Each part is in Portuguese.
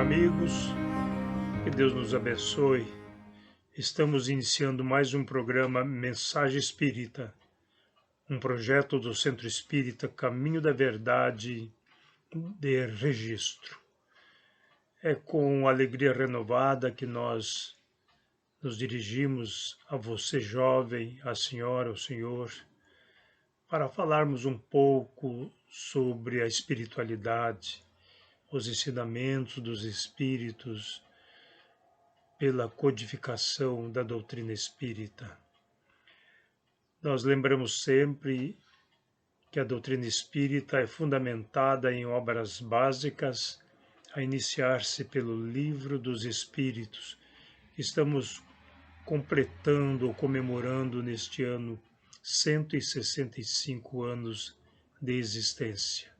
amigos, que Deus nos abençoe. Estamos iniciando mais um programa Mensagem Espírita, um projeto do Centro Espírita Caminho da Verdade de Registro. É com alegria renovada que nós nos dirigimos a você, jovem, a senhora, ao senhor, para falarmos um pouco sobre a espiritualidade, os ensinamentos dos Espíritos, pela codificação da doutrina espírita. Nós lembramos sempre que a doutrina espírita é fundamentada em obras básicas, a iniciar-se pelo Livro dos Espíritos. Estamos completando ou comemorando neste ano 165 anos de existência.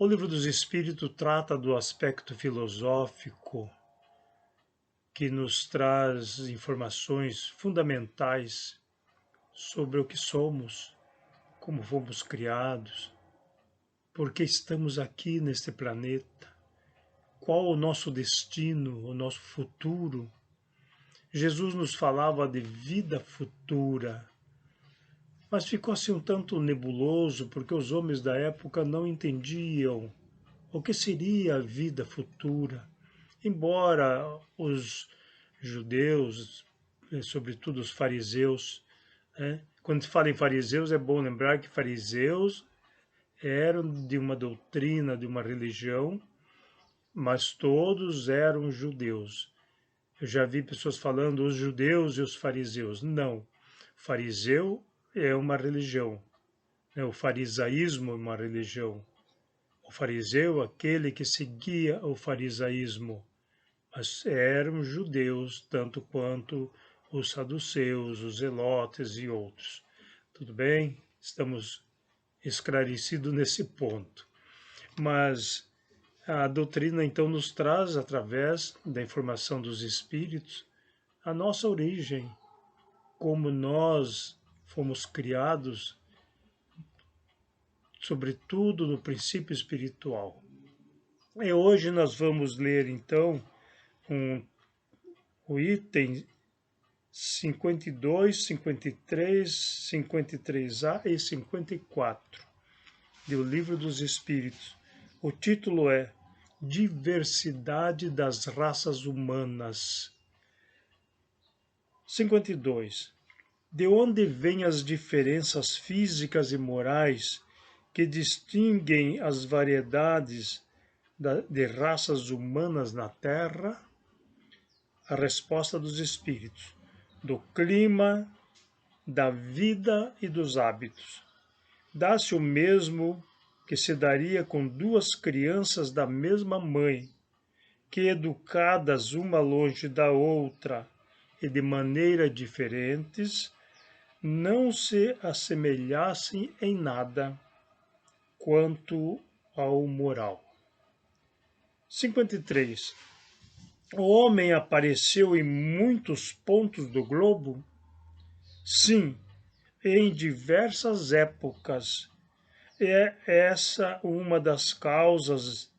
O Livro dos Espíritos trata do aspecto filosófico que nos traz informações fundamentais sobre o que somos, como fomos criados, por que estamos aqui neste planeta, qual o nosso destino, o nosso futuro. Jesus nos falava de vida futura, mas ficou assim um tanto nebuloso, porque os homens da época não entendiam o que seria a vida futura. Embora os judeus, sobretudo os fariseus, quando se fala em fariseus, é bom lembrar que fariseus eram de uma doutrina, de uma religião, mas todos eram judeus. Eu já vi pessoas falando os judeus e os fariseus. Não, fariseu é uma religião, o farisaísmo é uma religião. O fariseu, aquele que seguia o farisaísmo, mas eram judeus tanto quanto os saduceus, os zelotes e outros. Tudo bem? Estamos esclarecidos nesse ponto. Mas a doutrina então nos traz, através da informação dos Espíritos, a nossa origem, como nós fomos criados, sobretudo no princípio espiritual. E hoje nós vamos ler então o item 52, 53, 53A e 54 do Livro dos Espíritos. O título é Diversidade das Raças Humanas. 52. De onde vêm as diferenças físicas e morais que distinguem as variedades de raças humanas na Terra? A resposta dos Espíritos: do clima, da vida e dos hábitos. Dá-se o mesmo que se daria com duas crianças da mesma mãe, que educadas uma longe da outra e de maneira diferentes, não se assemelhassem em nada quanto ao moral. 53. O homem apareceu em muitos pontos do globo? Sim, em diversas épocas. É essa uma das causas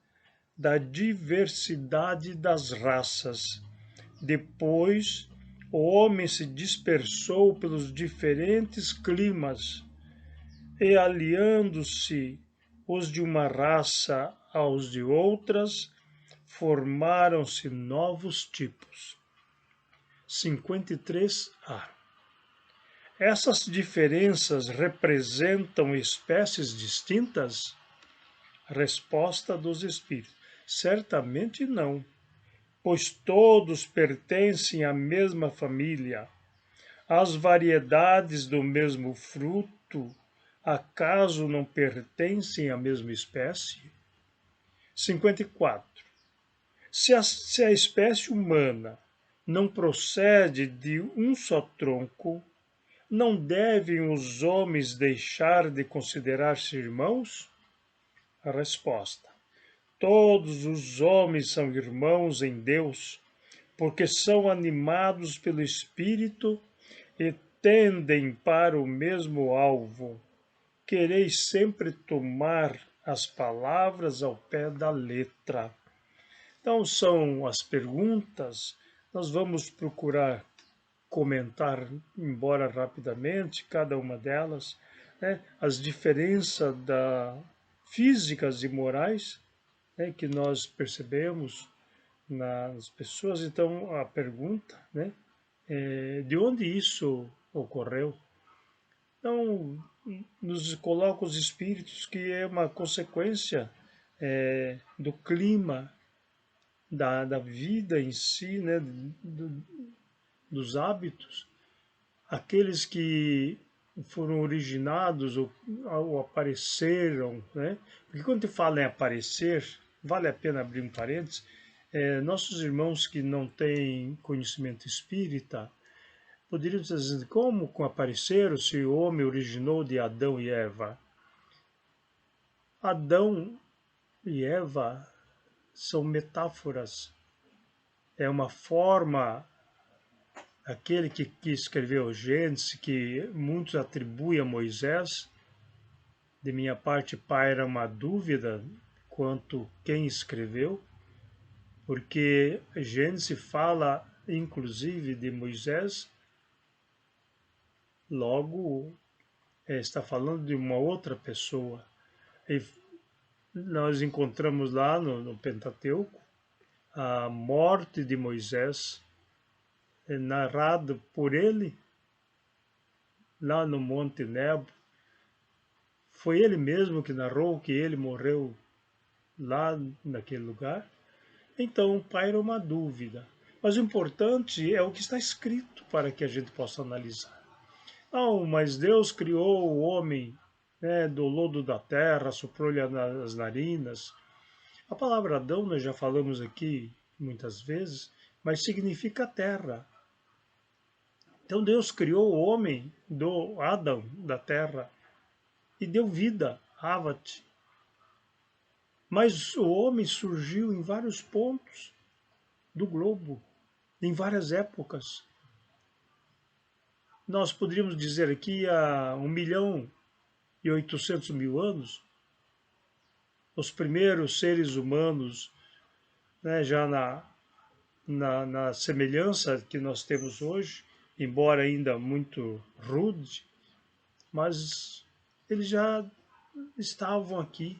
da diversidade das raças. Depois, o homem se dispersou pelos diferentes climas e, aliando-se os de uma raça aos de outras, formaram-se novos tipos. 53A. Essas diferenças representam espécies distintas? Resposta dos Espíritos: certamente não, pois todos pertencem à mesma família. As variedades do mesmo fruto, acaso não pertencem à mesma espécie? 54. Se a espécie humana não procede de um só tronco, não devem os homens deixar de considerar-se irmãos? A resposta: todos os homens são irmãos em Deus, porque são animados pelo Espírito e tendem para o mesmo alvo. Quereis sempre tomar as palavras ao pé da letra. Então, são as perguntas. Nós vamos procurar comentar, embora rapidamente, cada uma delas, né? As diferenças físicas e morais, né, que nós percebemos nas pessoas. Então, a pergunta, né, é, de onde isso ocorreu? Então, nos coloca os espíritos que é uma consequência do clima, da vida em si, né, dos hábitos, aqueles que foram originados ou apareceram, né? Porque quando te fala em aparecer, vale a pena abrir um parênteses, nossos irmãos que não têm conhecimento espírita poderiam dizer assim, como apareceram se o homem originou de Adão e Eva? Adão e Eva são metáforas, é uma forma, aquele que escreveu o Gênesis, que muitos atribuem a Moisés. De minha parte, paira uma dúvida quanto quem escreveu, porque Gênesis fala, inclusive, de Moisés, logo está falando de uma outra pessoa. E nós encontramos lá no Pentateuco a morte de Moisés, narrado por ele, lá no Monte Nebo. Foi ele mesmo que narrou que ele morreu lá naquele lugar. Então, paira uma dúvida. Mas o importante é o que está escrito para que a gente possa analisar. Não, mas Deus criou o homem, né, do lodo da terra, soprou-lhe as narinas. A palavra Adão, nós já falamos aqui muitas vezes, mas significa terra. Então Deus criou o homem do Adão, da terra, e deu vida, Havat. Mas o homem surgiu em vários pontos do globo, em várias épocas. Nós poderíamos dizer aqui há 1.800.000 anos, os primeiros seres humanos, né, já na semelhança que nós temos hoje, embora ainda muito rude, mas eles já estavam aqui.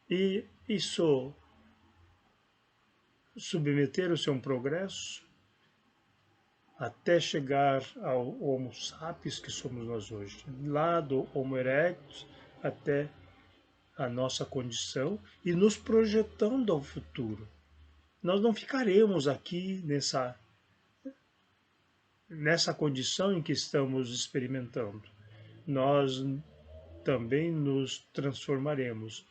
E isso submeteram-se a um progresso até chegar ao Homo sapiens que somos nós hoje. Lá do Homo erectus até a nossa condição e nos projetando ao futuro. Nós não ficaremos aqui nessa condição em que estamos experimentando. Nós também nos transformaremos.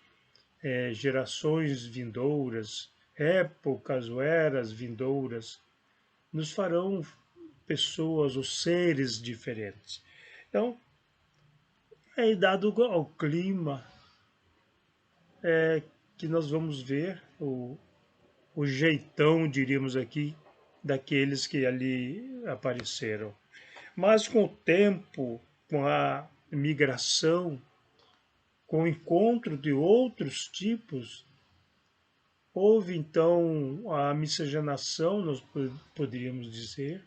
Gerações vindouras, épocas ou eras vindouras, nos farão pessoas ou seres diferentes. Então, dado ao clima, que nós vamos ver o jeitão, diríamos aqui, daqueles que ali apareceram. Mas com o tempo, com a migração, com o encontro de outros tipos, houve então a miscigenação, nós poderíamos dizer,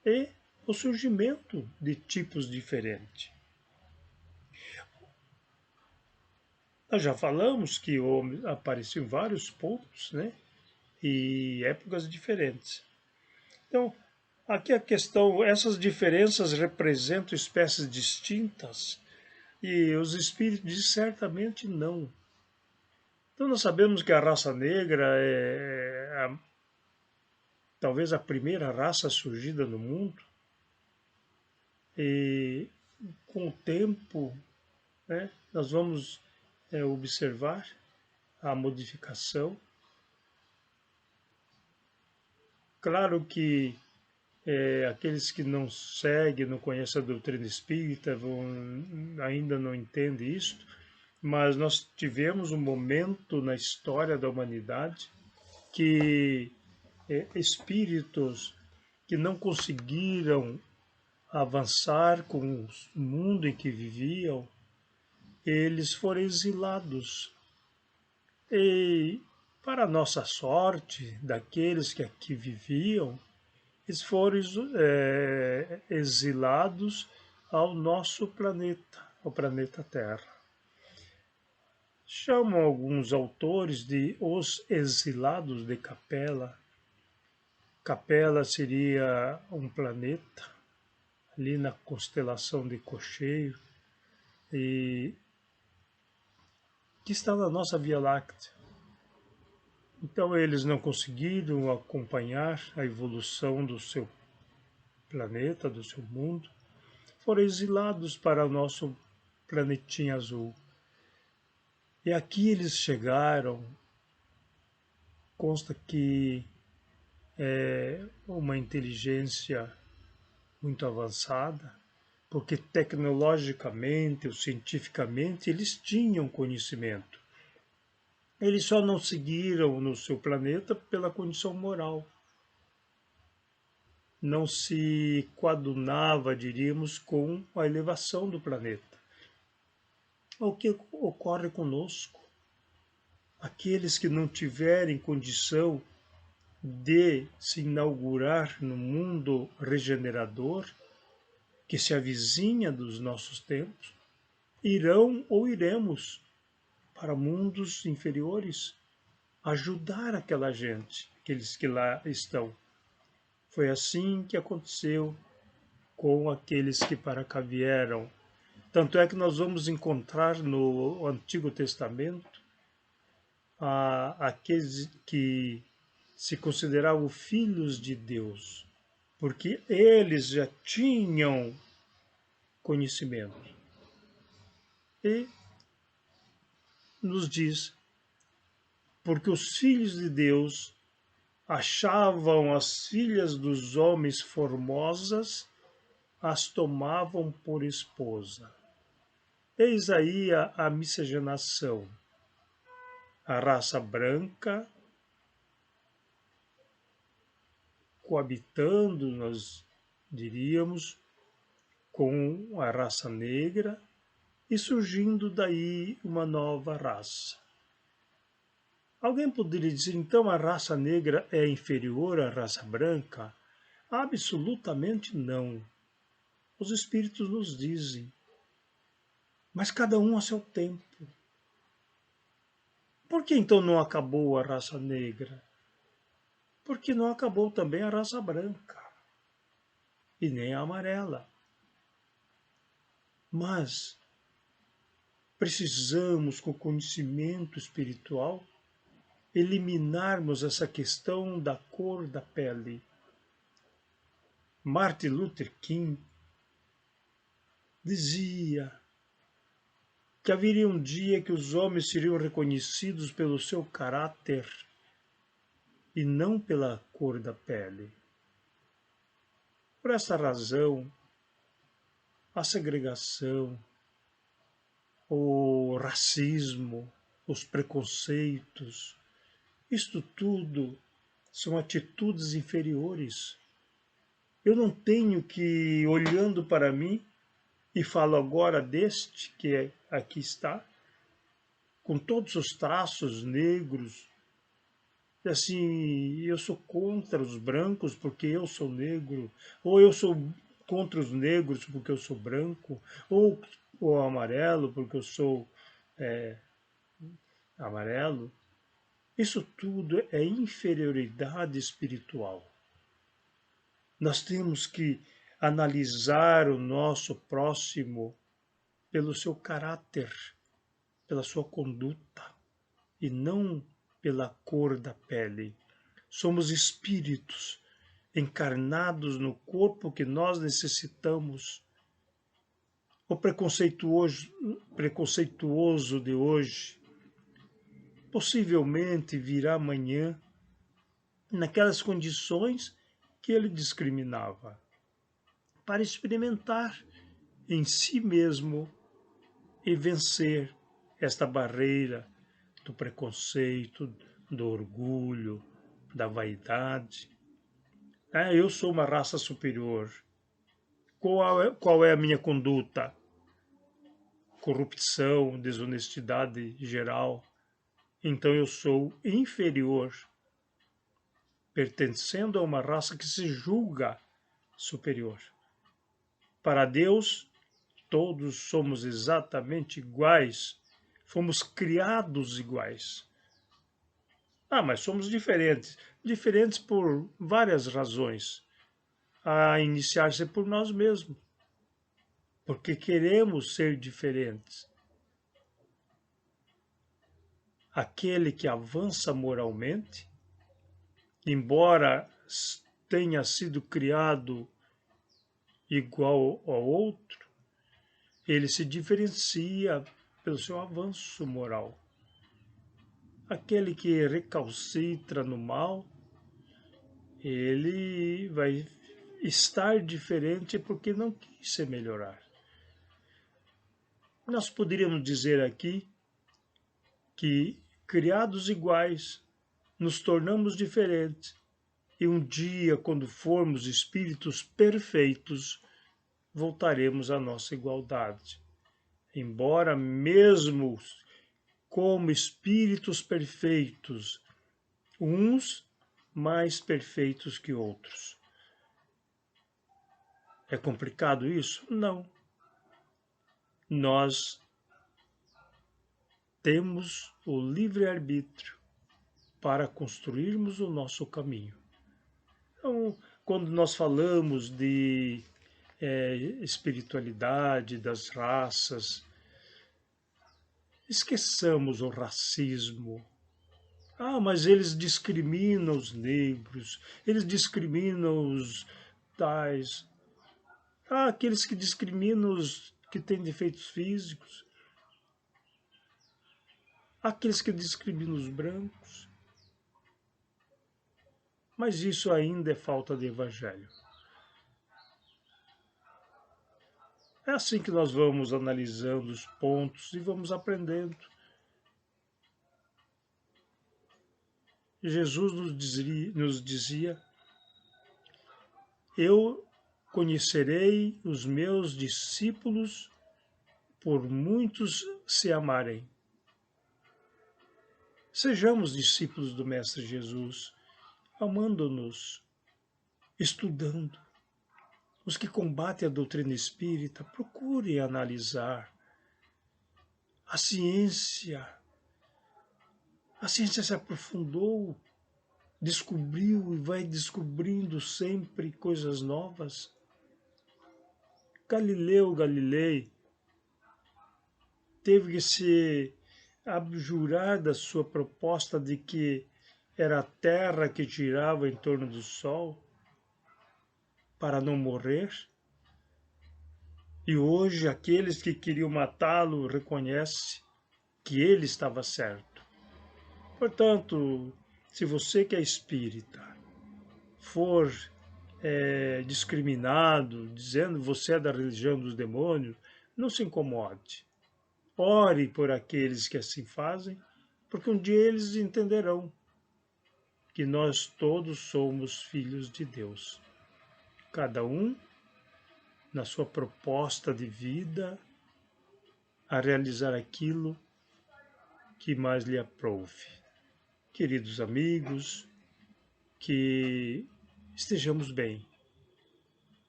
e o surgimento de tipos diferentes. Nós já falamos que o homem apareceu em vários pontos, né? E épocas diferentes. Então, aqui a questão, essas diferenças representam espécies distintas e os espíritos dizem certamente não. Então nós sabemos que a raça negra talvez a primeira raça surgida no mundo e com o tempo, né, nós vamos observar a modificação. Claro que aqueles que não seguem, não conhecem a doutrina espírita, ainda não entendem isso, mas nós tivemos um momento na história da humanidade que espíritos que não conseguiram avançar com o mundo em que viviam, eles foram exilados. E, para nossa sorte, daqueles que aqui viviam, eles foram exilados ao nosso planeta, ao planeta Terra. Chamam alguns autores de os exilados de Capela. Capela seria um planeta ali na constelação de Cocheiro e que está na nossa Via Láctea. Então eles não conseguiram acompanhar a evolução do seu planeta, do seu mundo, foram exilados para o nosso planetinha azul. E aqui eles chegaram, consta que é uma inteligência muito avançada, porque tecnologicamente ou cientificamente eles tinham conhecimento. Eles só não seguiram no seu planeta pela condição moral. Não se coadunava, diríamos, com a elevação do planeta. O que ocorre conosco? Aqueles que não tiverem condição de se inaugurar no mundo regenerador, que se avizinha dos nossos tempos, irão ou iremos para mundos inferiores, ajudar aquela gente, aqueles que lá estão. Foi assim que aconteceu com aqueles que para cá vieram. Tanto é que nós vamos encontrar no Antigo Testamento aqueles que se consideravam filhos de Deus, porque eles já tinham conhecimento. E nos diz, porque os filhos de Deus achavam as filhas dos homens formosas, as tomavam por esposa. Eis aí a miscigenação. A raça branca coabitando, nós diríamos, com a raça negra e surgindo daí uma nova raça. Alguém poderia dizer, então, a raça negra é inferior à raça branca? Absolutamente não. Os espíritos nos dizem. Mas cada um a seu tempo. Por que então não acabou a raça negra? Porque não acabou também a raça branca. E nem a amarela. Mas precisamos, com conhecimento espiritual, eliminarmos essa questão da cor da pele. Martin Luther King dizia que haveria um dia que os homens seriam reconhecidos pelo seu caráter e não pela cor da pele. Por essa razão, a segregação, o racismo, os preconceitos, isto tudo são atitudes inferiores. Eu não tenho que, olhando para mim, e falo agora deste que aqui está, com todos os traços negros, e assim, eu sou contra os brancos porque eu sou negro, ou eu sou contra os negros porque eu sou branco, ou o amarelo porque eu sou amarelo. Isso tudo é inferioridade espiritual. Nós temos que analisar o nosso próximo pelo seu caráter, pela sua conduta, e não pela cor da pele. Somos espíritos encarnados no corpo que nós necessitamos. O preconceituoso de hoje possivelmente virá amanhã naquelas condições que ele discriminava, para experimentar em si mesmo e vencer esta barreira do preconceito, do orgulho, da vaidade. Eu sou uma raça superior. Qual é a minha conduta? corrupção, desonestidade geral, então eu sou inferior, pertencendo a uma raça que se julga superior. Para Deus, todos somos exatamente iguais, fomos criados iguais. Mas somos diferentes. Diferentes por várias razões. A iniciar-se por nós mesmos. Porque queremos ser diferentes. Aquele que avança moralmente, embora tenha sido criado igual ao outro, ele se diferencia pelo seu avanço moral. Aquele que recalcitra no mal, ele vai estar diferente porque não quis se melhorar. Nós poderíamos dizer aqui que, criados iguais, nos tornamos diferentes. E um dia, quando formos espíritos perfeitos, voltaremos à nossa igualdade. Embora mesmo como espíritos perfeitos, uns mais perfeitos que outros. É complicado isso? Não. Nós temos o livre-arbítrio para construirmos o nosso caminho. Então, quando nós falamos de espiritualidade, das raças, esqueçamos o racismo. Mas eles discriminam os negros, eles discriminam os tais. Aqueles que discriminam os que têm defeitos físicos, aqueles que discriminam os brancos. Mas isso ainda é falta de evangelho. É assim que nós vamos analisando os pontos e vamos aprendendo. Jesus nos dizia: eu conhecerei os meus discípulos por muitos se amarem. Sejamos discípulos do Mestre Jesus, amando-nos, estudando. Os que combatem a doutrina espírita, procurem analisar. A ciência se aprofundou, descobriu e vai descobrindo sempre coisas novas. Galileu Galilei teve que se abjurar da sua proposta de que era a Terra que girava em torno do Sol para não morrer. E hoje aqueles que queriam matá-lo reconhecem que ele estava certo. Portanto, se você que é espírita for discriminado, dizendo que você é da religião dos demônios, não se incomode. Ore por aqueles que assim fazem, porque um dia eles entenderão que nós todos somos filhos de Deus. Cada um na sua proposta de vida a realizar aquilo que mais lhe aprouve. Queridos amigos, que estejamos bem,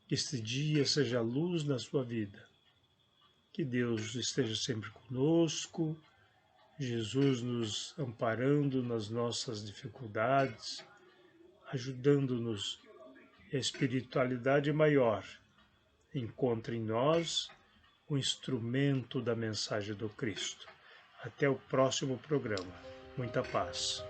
que este dia seja luz na sua vida, que Deus esteja sempre conosco, Jesus nos amparando nas nossas dificuldades, ajudando-nos. A espiritualidade maior encontre em nós o instrumento da mensagem do Cristo. Até o próximo programa. Muita paz.